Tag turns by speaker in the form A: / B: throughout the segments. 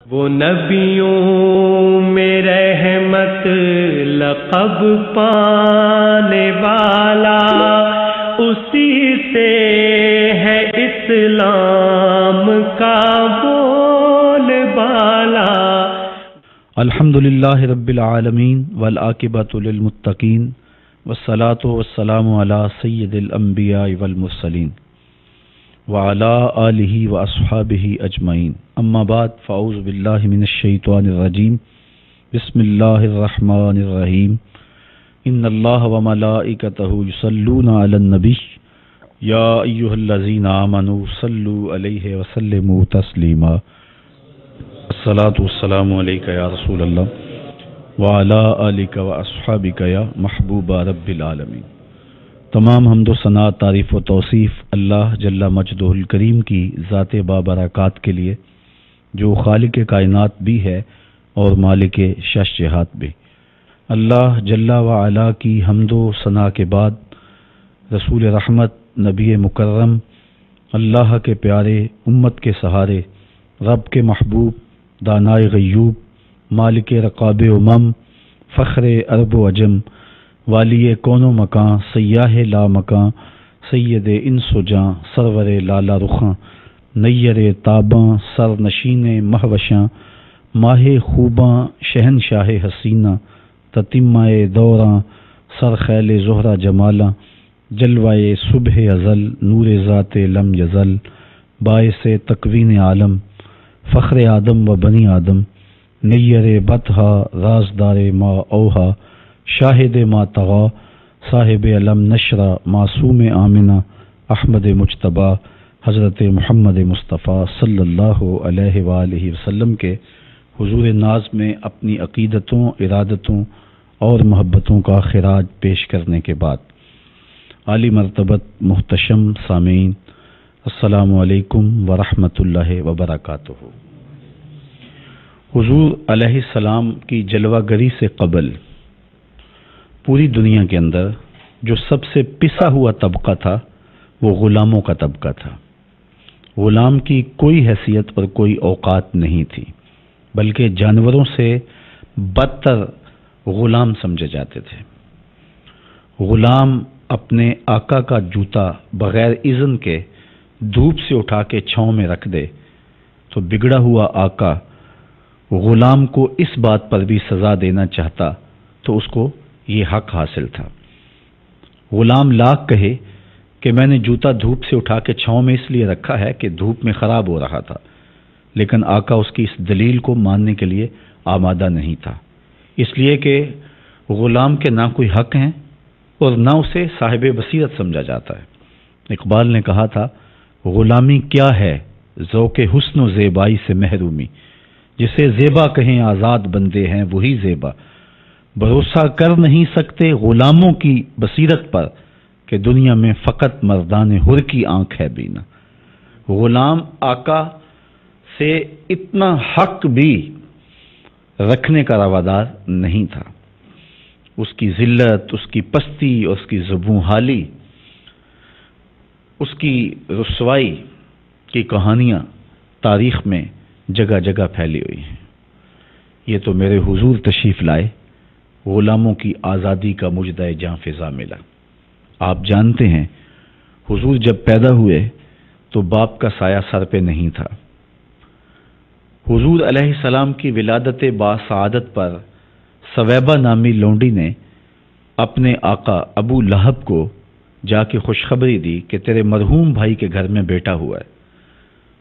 A: وہ نبیوں میں رحمت لقب پانے والا، اسی سے ہے اسلام کا بول بالا۔
B: الحمدللہ رب العالمین والعاقبۃ للمتقین والصلاۃ والسلام علی سید الانبیاء والمرسلین وعلی آلہ واصحابہ اجمعین، اما بعد فاعوذ باللہ من الشیطان الرجیم، بسم اللہ الرحمن الرحیم۔ ان اللہ وملائکتہ یصلون علی النبی یا ایھا الذین آمنوا صلوا علیہ وسلموا تسلیما۔ الصلاۃ والسلام علیک یا رسول اللہ وعلی آلک واصحابک یا محبوب رب العالمین۔ تمام حمد و ثنا، تعریف و توصیف اللہ جل مجدہ الکریم کی ذات بابرکات کے لیے، جو خالق کائنات بھی ہے اور مالک شش جہات بھی۔ اللہ جل وعلا کی حمد و ثنا کے بعد رسول رحمت، نبی مکرم، اللہ کے پیارے، امت کے سہارے، رب کے محبوب، دانائے غیوب، مالک رقاب امم، فخر عرب و عجم، والی کون و مکان، سیاہ لا مکان، سید انس و جاں، سرور لالا رخاں، نیر تاباں، سر نشین مہوشاں، ماہ خوباں، شہنشاہ حسینہ، تتمہ دوراں، سر خیل زہرہ جمالاں، جلوائے صبح ازل، نور ذات لم یزل، باعث تکوین عالم، فخر آدم و بنی آدم، نیر بطحا، رازدار ما اوہا، شاہد ما طغا، صاحب علم نشرہ، معصوم آمنہ، احمد مجتبیٰ، حضرت محمد مصطفیٰ صلی اللہ علیہ وآلہ وسلم کے حضور ناز میں اپنی عقیدتوں، ارادتوں اور محبتوں کا خراج پیش کرنے کے بعد، عالی مرتبت محتشم سامعین، السلام علیکم ورحمۃ اللہ وبرکاتہ۔ حضور علیہ السلام کی جلوہ گری سے قبل پوری دنیا کے اندر جو سب سے پسا ہوا طبقہ تھا وہ غلاموں کا طبقہ تھا۔ غلام کی کوئی حیثیت اور کوئی اوقات نہیں تھی، بلکہ جانوروں سے بدتر غلام سمجھے جاتے تھے۔ غلام اپنے آقا کا جوتا بغیر اذن کے دھوپ سے اٹھا کے چھاؤں میں رکھ دے تو بگڑا ہوا آقا غلام کو اس بات پر بھی سزا دینا چاہتا تو اس کو یہ حق حاصل تھا۔ غلام لاکھ کہے کہ میں نے جوتا دھوپ سے اٹھا کے چھاؤں میں اس لیے رکھا ہے کہ دھوپ میں خراب ہو رہا تھا، لیکن آقا اس کی اس دلیل کو ماننے کے لیے آمادہ نہیں تھا، اس لیے کہ غلام کے نہ کوئی حق ہیں اور نہ اسے صاحب بصیرت سمجھا جاتا ہے۔ اقبال نے کہا تھا، غلامی کیا ہے ذوق حسن و زیبائی سے محرومی، جسے زیبا کہیں آزاد بندے ہیں وہی زیبا، بھروسہ کر نہیں سکتے غلاموں کی بصیرت پر کہ دنیا میں فقط مردان حر کی آنکھ ہے بینا۔ غلام آقا سے اتنا حق بھی رکھنے کا روادار نہیں تھا۔ اس کی ذلت، اس کی پستی، اس کی زبوں حالی، اس کی رسوائی کی کہانیاں تاریخ میں جگہ جگہ پھیلی ہوئی ہیں۔ یہ تو میرے حضور تشریف لائے، غلاموں کی آزادی کا مجدہ جاں فضا ملا۔ آپ جانتے ہیں حضور جب پیدا ہوئے تو باپ کا سایہ سر پہ نہیں تھا۔ حضور علیہ السلام کی ولادت باسعادت پر سویبہ نامی لونڈی نے اپنے آقا ابو لہب کو جا کے خوشخبری دی کہ تیرے مرحوم بھائی کے گھر میں بیٹا ہوا ہے،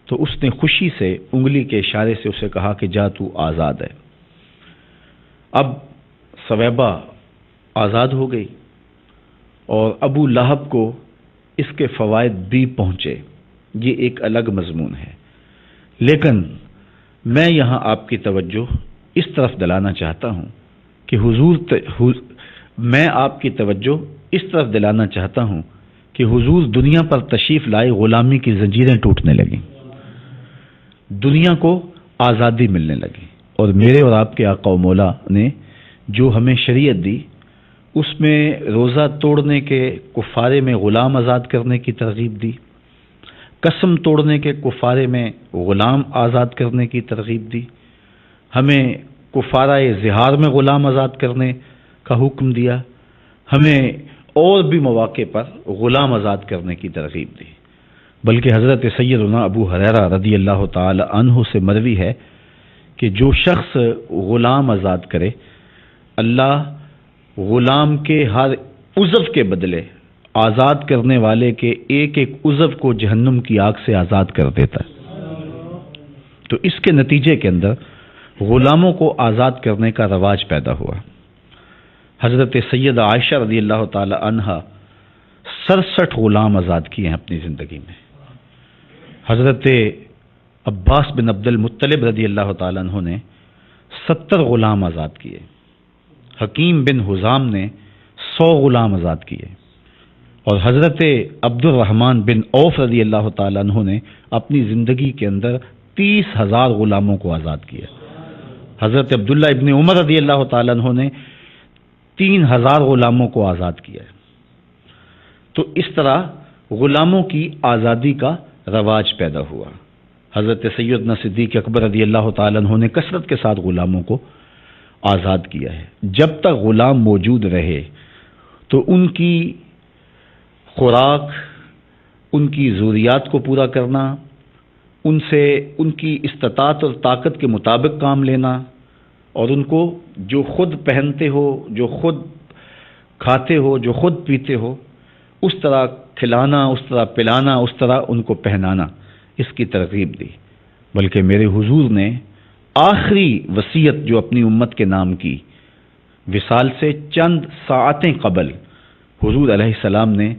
B: تو اس نے خوشی سے انگلی کے اشارے سے اسے کہا کہ جا تو آزاد ہے۔ اب سویبہ آزاد ہو گئی اور ابو لہب کو اس کے فوائد بھی پہنچے، یہ ایک الگ مضمون ہے، لیکن میں یہاں آپ کی توجہ اس طرف دلانا چاہتا ہوں کہ میں آپ کی توجہ اس طرف دلانا چاہتا ہوں کہ حضور دنیا پر تشریف لائے، غلامی کی زنجیریں ٹوٹنے لگیں، دنیا کو آزادی ملنے لگی، اور میرے اور آپ کے آقا و مولا نے جو ہمیں شریعت دی اس میں روزہ توڑنے کے کفارے میں غلام آزاد کرنے کی ترغیب دی، قسم توڑنے کے کفارے میں غلام آزاد کرنے کی ترغیب دی، ہمیں کفارہ زہار میں غلام آزاد کرنے کا حکم دیا، ہمیں اور بھی مواقع پر غلام آزاد کرنے کی ترغیب دی۔ بلکہ حضرت سیدنا ابو ہریرہ رضی اللہ تعالی عنہ سے مروی ہے کہ جو شخص غلام آزاد کرے، اللہ غلام کے ہر عضو کے بدلے آزاد کرنے والے کے ایک ایک عضو کو جہنم کی آگ سے آزاد کر دیتا ہے۔ تو اس کے نتیجے کے اندر غلاموں کو آزاد کرنے کا رواج پیدا ہوا۔ حضرت سیدہ عائشہ رضی اللہ تعالی عنہا 67 غلام آزاد کیے ہیں اپنی زندگی میں۔ حضرت عباس بن عبد المطلب رضی اللہ تعالی عنہ نے 70 غلام آزاد کیے۔ حکیم بن حزام نے 100 غلام آزاد کیے، اور حضرت عبد الرحمن بن عوف رضی اللہ تعالی عنہ نے اپنی زندگی کے اندر 30,000 غلاموں کو آزاد کیا۔ حضرت عبداللہ ابن عمر رضی اللہ تعالی عنہ نے 3,000 غلاموں کو آزاد کیا۔ تو اس طرح غلاموں کی آزادی کا رواج پیدا ہوا۔ حضرت سیدنا صدیق اکبر رضی اللہ تعالی عنہ نے کثرت کے ساتھ غلاموں کو آزاد کیا ہے۔ جب تک غلام موجود رہے تو ان کی خوراک، ان کی ضروریات کو پورا کرنا، ان سے ان کی استطاعت اور طاقت کے مطابق کام لینا، اور ان کو جو خود پہنتے ہو، جو خود کھاتے ہو، جو خود پیتے ہو، اس طرح کھلانا، اس طرح پلانا، اس طرح ان کو پہنانا، اس کی ترغیب دی۔ بلکہ میرے حضور نے آخری وصیت جو اپنی امت کے نام کی، وصال سے چند ساعتیں قبل حضور علیہ السلام نے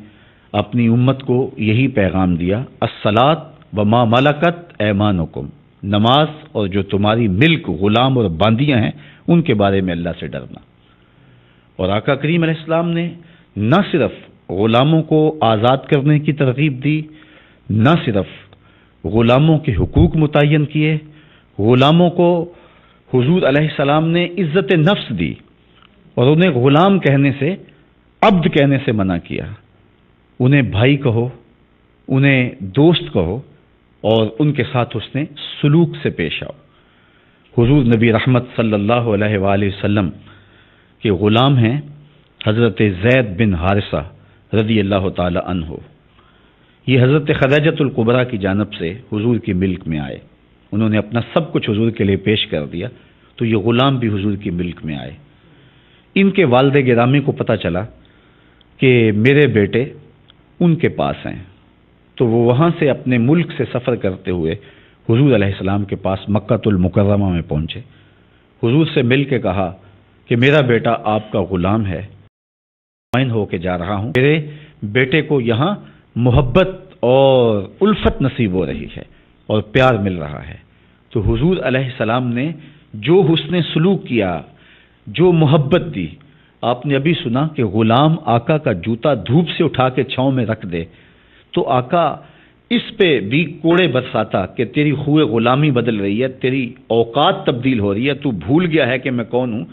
B: اپنی امت کو یہی پیغام دیا، الصلاۃ وما ملکت ایمانکم، نماز اور جو تمہاری ملک غلام اور باندیاں ہیں ان کے بارے میں اللہ سے ڈرنا۔ اور آقا کریم علیہ السلام نے نہ صرف غلاموں کو آزاد کرنے کی ترغیب دی، نہ صرف غلاموں کے حقوق متعین کیے، غلاموں کو حضور علیہ السلام نے عزت نفس دی اور انہیں غلام کہنے سے، عبد کہنے سے منع کیا۔ انہیں بھائی کہو، انہیں دوست کہو، اور ان کے ساتھ اس نے سلوک سے پیش آؤ۔ حضور نبی رحمت صلی اللہ علیہ وآلہ وسلم کے غلام ہیں حضرت زید بن حارثہ رضی اللہ تعالی عنہ۔ یہ حضرت خدیجۃ الکبریٰ کی جانب سے حضور کی ملک میں آئے، انہوں نے اپنا سب کچھ حضور کے لیے پیش کر دیا، تو یہ غلام بھی حضور کی ملک میں آئے۔ ان کے والد گرامی کو پتہ چلا کہ میرے بیٹے ان کے پاس ہیں، تو وہ وہاں سے اپنے ملک سے سفر کرتے ہوئے حضور علیہ السلام کے پاس مکۃ المکرمہ میں پہنچے۔ حضور سے مل کے کہا کہ میرا بیٹا آپ کا غلام ہے، مائن ہو کے جا رہا ہوں، میرے بیٹے کو یہاں محبت اور الفت نصیب ہو رہی ہے اور پیار مل رہا ہے۔ تو حضور علیہ السلام نے جو حسن سلوک کیا، جو محبت دی، آپ نے ابھی سنا کہ غلام آقا کا جوتا دھوپ سے اٹھا کے چھاؤں میں رکھ دے تو آقا اس پہ بھی کوڑے برساتا کہ تیری خوئے غلامی بدل رہی ہے، تیری اوقات تبدیل ہو رہی ہے، تو بھول گیا ہے کہ میں کون ہوں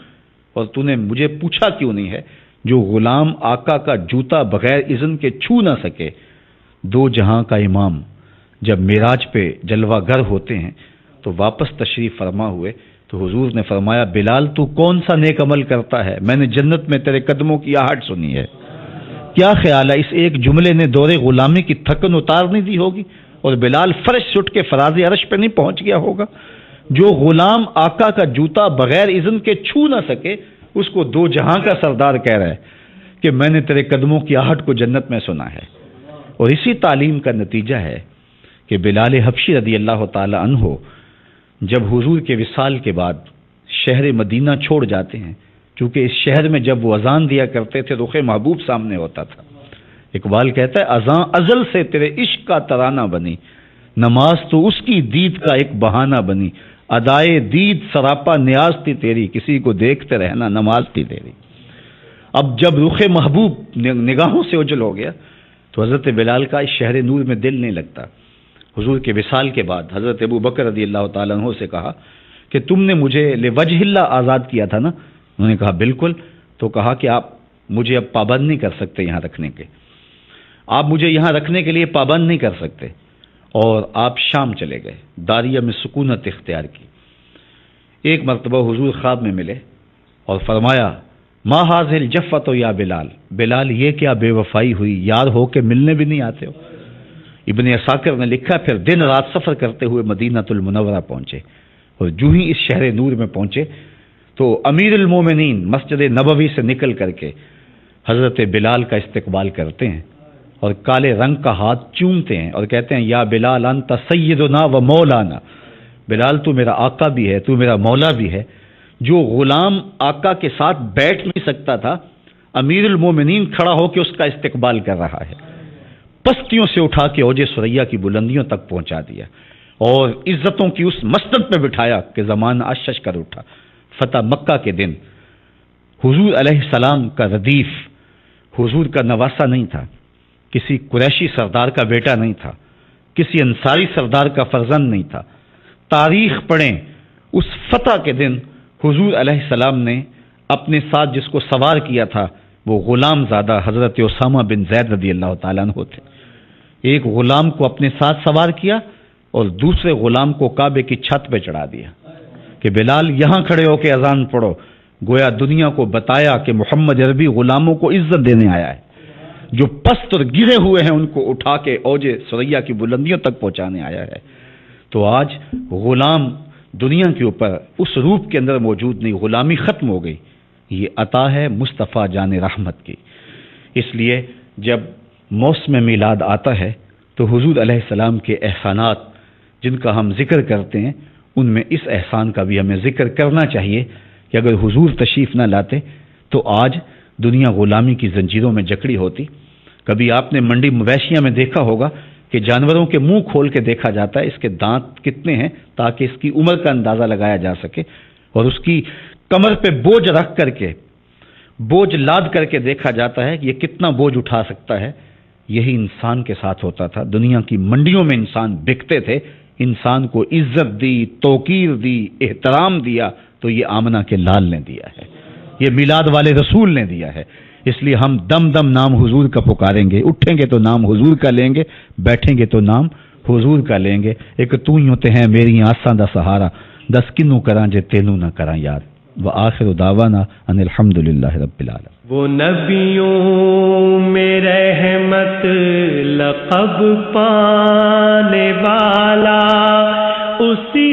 B: اور تو نے مجھے پوچھا کیوں نہیں ہے۔ جو غلام آقا کا جوتا بغیر اذن کے چھو نہ سکے، دو جہاں کا امام جب معراج پہ جلوہ گر ہوتے ہیں تو واپس تشریف فرما ہوئے تو حضور نے فرمایا، بلال تو کون سا نیک عمل کرتا ہے، میں نے جنت میں تیرے قدموں کی آہٹ سنی ہے۔ کیا خیال ہے اس ایک جملے نے دور غلامی کی تھکن اتار نہیں دی ہوگی اور بلال فرش اٹھ کے فراز عرش پہ نہیں پہنچ گیا ہوگا؟ جو غلام آقا کا جوتا بغیر اذن کے چھو نہ سکے، اس کو دو جہاں کا سردار کہہ رہا ہے کہ میں نے تیرے قدموں کی آہٹ کو جنت میں سنا ہے۔ اور اسی تعلیم کا نتیجہ ہے کہ بلال حبشی رضی اللہ تعالی عنہ جب حضور کے وصال کے بعد شہر مدینہ چھوڑ جاتے ہیں، چونکہ اس شہر میں جب وہ اذان دیا کرتے تھے رخ محبوب سامنے ہوتا تھا۔ اقبال کہتا ہے، اذان ازل سے تیرے عشق کا ترانہ بنی، نماز تو اس کی دید کا ایک بہانہ بنی، ادائے دید سراپا نیاز تھی تیری، کسی کو دیکھتے رہنا نماز تھی تیری۔ اب جب رخ محبوب نگاہوں سے اوجھل ہو گیا تو حضرت بلال کا اس شہر نور میں دل نہیں لگتا۔ حضور کے وصال کے بعد حضرت ابو بکر رضی اللہ تعالیٰ عنہ سے کہا کہ تم نے مجھے لوجہ اللہ آزاد کیا تھا نا؟ انہوں نے کہا بالکل۔ تو کہا کہ آپ مجھے اب پابند نہیں کر سکتے یہاں رکھنے کے، آپ مجھے یہاں رکھنے کے لیے پابند نہیں کر سکتے، اور آپ شام چلے گئے، داریہ میں سکونت اختیار کی۔ ایک مرتبہ حضور خواب میں ملے اور فرمایا ما حاضل جفت یا بلال، بلال یہ کیا بے وفائی ہوئی، یار ہو کے ملنے بھی نہیں آتے ہو۔ ابن عساکر نے لکھا پھر دن رات سفر کرتے ہوئے مدینہ المنورہ پہنچے، اور جو ہی اس شہر نور میں پہنچے تو امیر المومنین مسجد نبوی سے نکل کر کے حضرت بلال کا استقبال کرتے ہیں اور کالے رنگ کا ہاتھ چومتے ہیں اور کہتے ہیں یا بلال انت سیدنا و مولانا، بلال تو میرا آقا بھی ہے، تو میرا مولا بھی ہے۔ جو غلام آقا کے ساتھ بیٹھ نہیں سکتا تھا، امیر المومنین کھڑا ہو کے اس کا استقبال کر رہا ہے، پستیوں سے اٹھا کے اوج ثریا کی بلندیوں تک پہنچا دیا اور عزتوں کی اس مسند پہ بٹھایا کہ زمانہ اشش کر اٹھا۔ فتح مکہ کے دن حضور علیہ السلام کا ردیف حضور کا نواسا نہیں تھا، کسی قریشی سردار کا بیٹا نہیں تھا، کسی انصاری سردار کا فرزند نہیں تھا۔ تاریخ پڑھیں، اس فتح کے دن حضور علیہ السلام نے اپنے ساتھ جس کو سوار کیا تھا وہ غلام زادہ حضرت اسامہ بن زید رضی اللہ تعالیٰ عنہ تھے۔ ایک غلام کو اپنے ساتھ سوار کیا اور دوسرے غلام کو کعبے کی چھت پہ چڑھا دیا کہ بلال یہاں کھڑے ہو کے اذان پڑھو، گویا دنیا کو بتایا کہ محمد عربی غلاموں کو عزت دینے آیا ہے، جو پست اور گرے ہوئے ہیں ان کو اٹھا کے اوج ثریا کی بلندیوں تک پہنچانے آیا ہے۔ تو آج غلام دنیا کے اوپر اس روپ کے اندر موجود نہیں، غلامی ختم ہو گئی، یہ عطا ہے مصطفیٰ جان رحمت کی۔ اس لیے جب موسم میلاد آتا ہے تو حضور علیہ السلام کے احسانات جن کا ہم ذکر کرتے ہیں ان میں اس احسان کا بھی ہمیں ذکر کرنا چاہیے کہ اگر حضور تشریف نہ لاتے تو آج دنیا غلامی کی زنجیروں میں جکڑی ہوتی۔ کبھی آپ نے منڈی مویشیاں میں دیکھا ہوگا کہ جانوروں کے منہ کھول کے دیکھا جاتا ہے اس کے دانت کتنے ہیں تاکہ اس کی عمر کا اندازہ لگایا جا سکے، اور اس کی کمر پہ بوجھ رکھ کر کے بوجھ لاد کر کے دیکھا جاتا ہے کہ یہ کتنا بوجھ اٹھا سکتا ہے۔ یہی انسان کے ساتھ ہوتا تھا، دنیا کی منڈیوں میں انسان بکتے تھے، انسان کو عزت دی، توقیر دی، احترام دیا تو یہ آمنہ کے لال نے دیا ہے، یہ میلاد والے رسول نے دیا ہے۔ اس لیے ہم دم دم نام حضور کا پکاریں گے، اٹھیں گے تو نام حضور کا لیں گے، بیٹھیں گے تو نام حضور کا لیں گے۔ ایک تو ہی ہوتے ہیں میری آساں دا سہارا، دس کنوں کراں جے تینوں نہ کراں یاد۔ وآخر دعوانا ان الحمدللہ رب العالمین۔
A: وہ نبیوں میں رحمت لقب پانے والا اسی